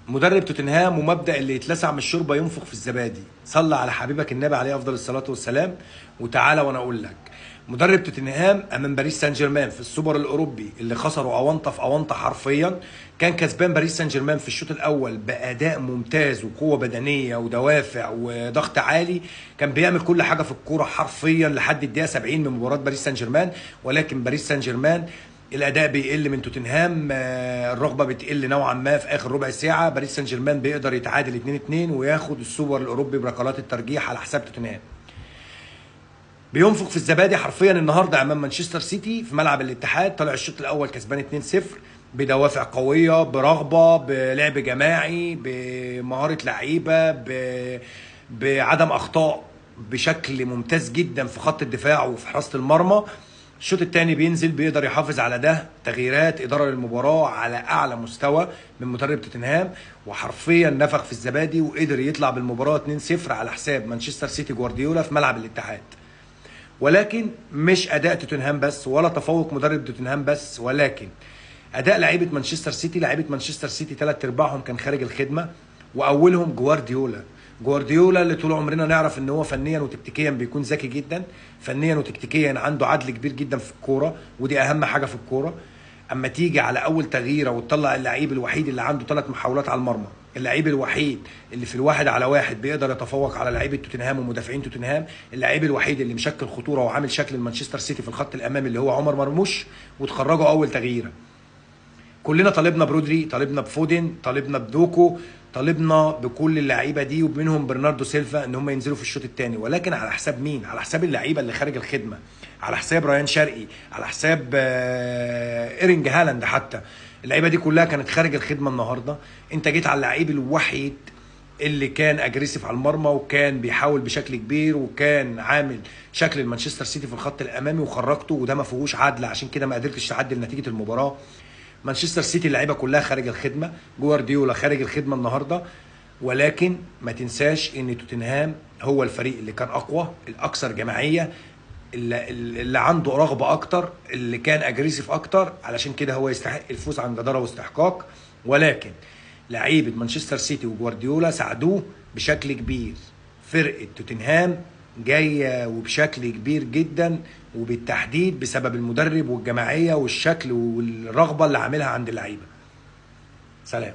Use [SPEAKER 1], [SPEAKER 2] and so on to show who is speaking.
[SPEAKER 1] مدرب توتنهام ومبدأ اللي يتلسع من الشوربه ينفخ في الزبادي. صلى على حبيبك النبي عليه افضل الصلاه والسلام وتعالى وانا اقول لك. مدرب توتنهام امام باريس سان جيرمان في السوبر الاوروبي اللي خسروا اونطه في اونطه حرفيا، كان كسبان باريس سان جيرمان في الشوط الاول باداء ممتاز وقوه بدنيه ودوافع وضغط عالي. كان بيعمل كل حاجه في الكوره حرفيا لحد الدقيقه 70 من مباراه باريس سان جيرمان. ولكن باريس سان جيرمان الاداء بيقل من توتنهام، الرغبه بتقل نوعا ما في اخر ربع ساعه. باريس سان جيرمان بيقدر يتعادل 2-2 وياخد السوبر الاوروبي بركلات الترجيح على حساب توتنهام. بينفخ في الزبادي حرفيا النهارده امام مانشستر سيتي في ملعب الاتحاد. طلع الشوط الاول كسبان 2-0 بدوافع قويه، برغبه، بلعب جماعي، بمهاره لعيبه، بعدم اخطاء بشكل ممتاز جدا في خط الدفاع وفي حراسه المرمى. الشوط الثاني بينزل بيقدر يحافظ على ده، تغييرات، اداره للمباراه على اعلى مستوى من مدرب توتنهام، وحرفيا نفخ في الزبادي وقدر يطلع بالمباراه 2-0 على حساب مانشستر سيتي جوارديولا في ملعب الاتحاد. ولكن مش اداء توتنهام بس ولا تفوق مدرب توتنهام بس، ولكن اداء لعيبه مانشستر سيتي. لعيبه مانشستر سيتي ثلاث ارباعهم كان خارج الخدمه، واولهم جوارديولا. جوارديولا اللي طول عمرنا نعرف ان هو فنيا وتكتيكيا بيكون ذكي جدا، فنيا وتكتيكيا عنده عدل كبير جدا في الكوره، ودي اهم حاجه في الكوره. اما تيجي على اول تغييره وتطلع اللعيب الوحيد اللي عنده 3 محاولات على المرمى، اللعيب الوحيد اللي في الواحد على واحد بيقدر يتفوق على لعيبه توتنهام ومدافعين توتنهام، اللعيب الوحيد اللي مشكل خطوره وعامل شكل المانشستر سيتي في الخط الامامي اللي هو عمر مرموش، وتخرجه اول تغييره. كلنا طالبنا برودري، طالبنا بفودن، طالبنا بدوكو، طالبنا بكل اللعيبه دي ومنهم برناردو سيلفا ان هم ينزلوا في الشوط الثاني. ولكن على حساب مين؟ على حساب اللعيبه اللي خارج الخدمه، على حساب ريان شرقي، على حساب ايرنج هالاند. حتى اللعيبه دي كلها كانت خارج الخدمه النهارده. انت جيت على اللعيب الوحيد اللي كان اجريسيف على المرمى وكان بيحاول بشكل كبير وكان عامل شكل المانشستر سيتي في الخط الامامي وخرجته، وده ما فيهوش عدل، عشان كده ما قدرتش تعدل نتيجه المباراه. مانشستر سيتي اللعيبه كلها خارج الخدمه، جوارديولا خارج الخدمه النهارده. ولكن ما تنساش ان توتنهام هو الفريق اللي كان اقوى، الاكثر جماعيه، اللي عنده رغبه اكتر، اللي كان اجريسيف اكتر، علشان كده هو يستحق الفوز عن جداره واستحقاق. ولكن لعيبه مانشستر سيتي وجوارديولا ساعدوه بشكل كبير. فرقه توتنهام جايه وبشكل كبير جدا، وبالتحديد بسبب المدرب والجماعيه والشكل والرغبه اللي عاملها عند اللعيبه. سلام.